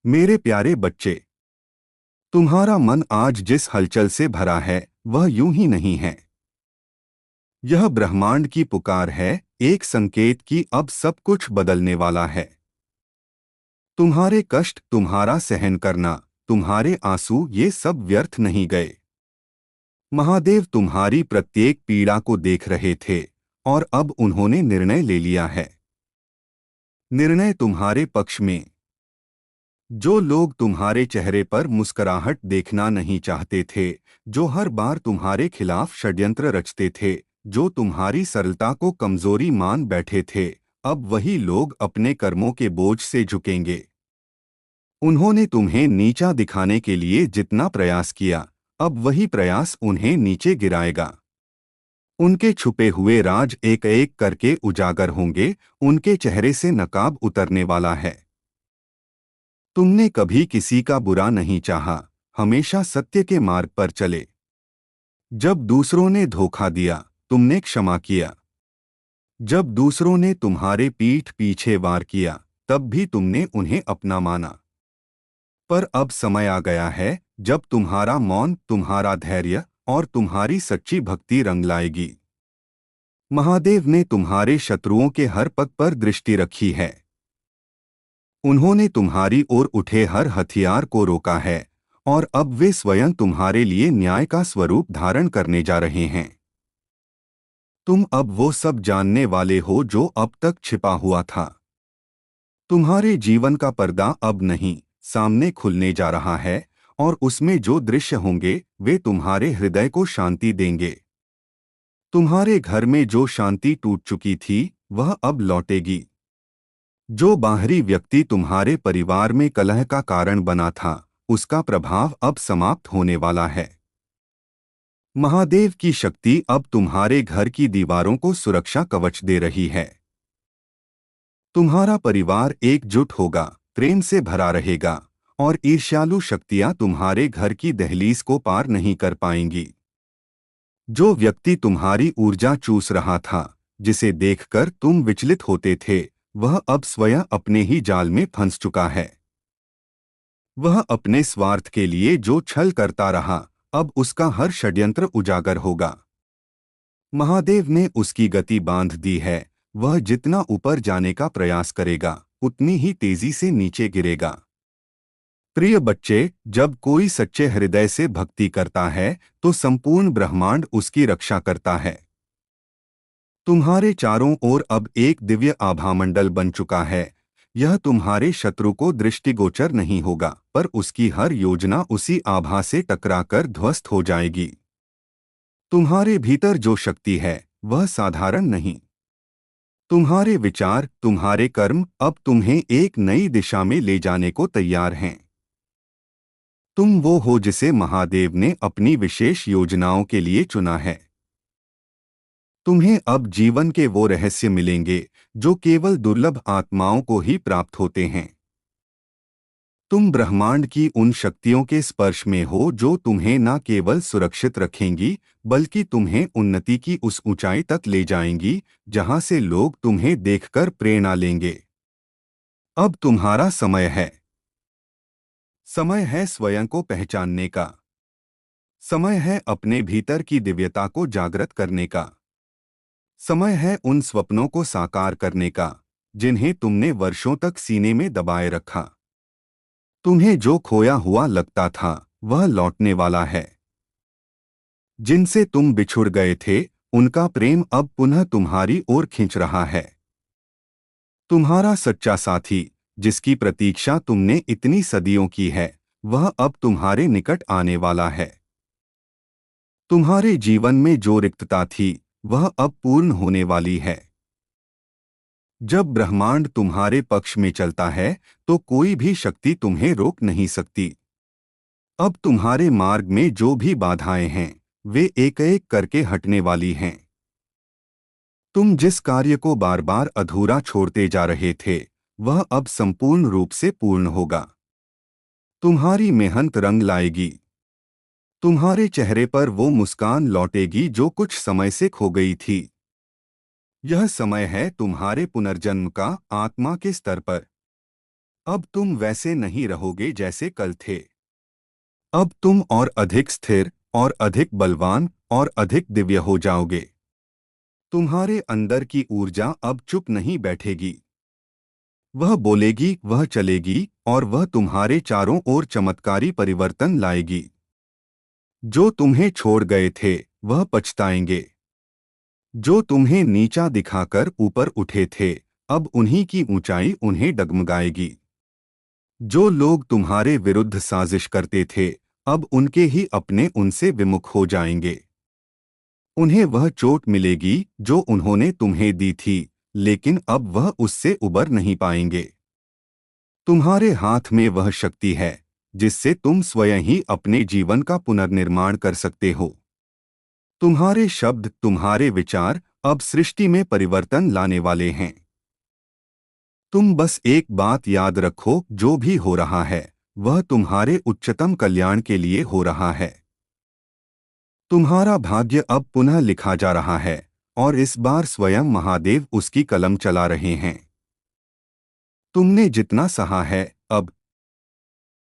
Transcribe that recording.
मेरे प्यारे बच्चे, तुम्हारा मन आज जिस हलचल से भरा है वह यूं ही नहीं है। यह ब्रह्मांड की पुकार है, एक संकेत कि अब सब कुछ बदलने वाला है। तुम्हारे कष्ट, तुम्हारा सहन करना, तुम्हारे आंसू, ये सब व्यर्थ नहीं गए। महादेव तुम्हारी प्रत्येक पीड़ा को देख रहे थे और अब उन्होंने निर्णय ले लिया है। निर्णय तुम्हारे पक्ष में। जो लोग तुम्हारे चेहरे पर मुस्कुराहट देखना नहीं चाहते थे, जो हर बार तुम्हारे खिलाफ षड्यंत्र रचते थे, जो तुम्हारी सरलता को कमजोरी मान बैठे थे, अब वही लोग अपने कर्मों के बोझ से झुकेंगे। उन्होंने तुम्हें नीचा दिखाने के लिए जितना प्रयास किया, अब वही प्रयास उन्हें नीचे गिराएगा। उनके छुपे हुए राज एक एक करके उजागर होंगे, उनके चेहरे से नकाब उतरने वाला है। तुमने कभी किसी का बुरा नहीं चाहा, हमेशा सत्य के मार्ग पर चले। जब दूसरों ने धोखा दिया, तुमने क्षमा किया। जब दूसरों ने तुम्हारे पीठ पीछे वार किया, तब भी तुमने उन्हें अपना माना। पर अब समय आ गया है जब तुम्हारा मौन, तुम्हारा धैर्य और तुम्हारी सच्ची भक्ति रंग लाएगी। महादेव ने तुम्हारे शत्रुओं के हर पग पर दृष्टि रखी है। उन्होंने तुम्हारी ओर उठे हर हथियार को रोका है और अब वे स्वयं तुम्हारे लिए न्याय का स्वरूप धारण करने जा रहे हैं। तुम अब वो सब जानने वाले हो जो अब तक छिपा हुआ था। तुम्हारे जीवन का पर्दा अब नहीं, सामने खुलने जा रहा है और उसमें जो दृश्य होंगे वे तुम्हारे हृदय को शांति देंगे। तुम्हारे घर में जो शांति टूट चुकी थी वह अब लौटेगी। जो बाहरी व्यक्ति तुम्हारे परिवार में कलह का कारण बना था, उसका प्रभाव अब समाप्त होने वाला है। महादेव की शक्ति अब तुम्हारे घर की दीवारों को सुरक्षा कवच दे रही है। तुम्हारा परिवार एकजुट होगा, प्रेम से भरा रहेगा और ईर्ष्यालु शक्तियां तुम्हारे घर की दहलीज को पार नहीं कर पाएंगी। जो व्यक्ति तुम्हारी ऊर्जा चूस रहा था, जिसे देखकर तुम विचलित होते थे, वह अब स्वयं अपने ही जाल में फंस चुका है। वह अपने स्वार्थ के लिए जो छल करता रहा, अब उसका हर षड्यंत्र उजागर होगा। महादेव ने उसकी गति बांध दी है। वह जितना ऊपर जाने का प्रयास करेगा, उतनी ही तेजी से नीचे गिरेगा। प्रिय बच्चे, जब कोई सच्चे हृदय से भक्ति करता है तो संपूर्ण ब्रह्मांड उसकी रक्षा करता है। तुम्हारे चारों ओर अब एक दिव्य आभामंडल बन चुका है। यह तुम्हारे शत्रु को दृष्टिगोचर नहीं होगा, पर उसकी हर योजना उसी आभा से टकराकर ध्वस्त हो जाएगी। तुम्हारे भीतर जो शक्ति है वह साधारण नहीं। तुम्हारे विचार, तुम्हारे कर्म अब तुम्हें एक नई दिशा में ले जाने को तैयार हैं। तुम वो हो जिसे महादेव ने अपनी विशेष योजनाओं के लिए चुना है। तुम्हें अब जीवन के वो रहस्य मिलेंगे जो केवल दुर्लभ आत्माओं को ही प्राप्त होते हैं। तुम ब्रह्मांड की उन शक्तियों के स्पर्श में हो जो तुम्हें न केवल सुरक्षित रखेंगी, बल्कि तुम्हें उन्नति की उस ऊंचाई तक ले जाएंगी जहां से लोग तुम्हें देखकर प्रेरणा लेंगे। अब तुम्हारा समय है। समय है स्वयं को पहचानने का। समय है अपने भीतर की दिव्यता को जागृत करने का। समय है उन स्वप्नों को साकार करने का जिन्हें तुमने वर्षों तक सीने में दबाए रखा। तुम्हें जो खोया हुआ लगता था वह लौटने वाला है। जिनसे तुम बिछुड़ गए थे, उनका प्रेम अब पुनः तुम्हारी ओर खींच रहा है। तुम्हारा सच्चा साथी, जिसकी प्रतीक्षा तुमने इतनी सदियों की है, वह अब तुम्हारे निकट आने वाला है। तुम्हारे जीवन में जो रिक्तता थी वह अब पूर्ण होने वाली है। जब ब्रह्मांड तुम्हारे पक्ष में चलता है तो कोई भी शक्ति तुम्हें रोक नहीं सकती। अब तुम्हारे मार्ग में जो भी बाधाएं हैं वे एक एक करके हटने वाली हैं। तुम जिस कार्य को बार बार अधूरा छोड़ते जा रहे थे, वह अब संपूर्ण रूप से पूर्ण होगा। तुम्हारी मेहनत रंग लाएगी। तुम्हारे चेहरे पर वो मुस्कान लौटेगी जो कुछ समय से खो गई थी। यह समय है तुम्हारे पुनर्जन्म का, आत्मा के स्तर पर। अब तुम वैसे नहीं रहोगे जैसे कल थे। अब तुम और अधिक स्थिर और अधिक बलवान और अधिक दिव्य हो जाओगे। तुम्हारे अंदर की ऊर्जा अब चुप नहीं बैठेगी। वह बोलेगी, वह चलेगी और वह तुम्हारे चारों ओर चमत्कारी परिवर्तन लाएगी। जो तुम्हें छोड़ गए थे वह पछताएंगे। जो तुम्हें नीचा दिखाकर ऊपर उठे थे, अब उन्हीं की ऊंचाई उन्हें डगमगाएगी। जो लोग तुम्हारे विरुद्ध साजिश करते थे, अब उनके ही अपने उनसे विमुख हो जाएंगे। उन्हें वह चोट मिलेगी जो उन्होंने तुम्हें दी थी, लेकिन अब वह उससे उबर नहीं पाएंगे। तुम्हारे हाथ में वह शक्ति है जिससे तुम स्वयं ही अपने जीवन का पुनर्निर्माण कर सकते हो। तुम्हारे शब्द, तुम्हारे विचार अब सृष्टि में परिवर्तन लाने वाले हैं। तुम बस एक बात याद रखो, जो भी हो रहा है वह तुम्हारे उच्चतम कल्याण के लिए हो रहा है। तुम्हारा भाग्य अब पुनः लिखा जा रहा है और इस बार स्वयं महादेव उसकी कलम चला रहे हैं। तुमने जितना सहा है, अब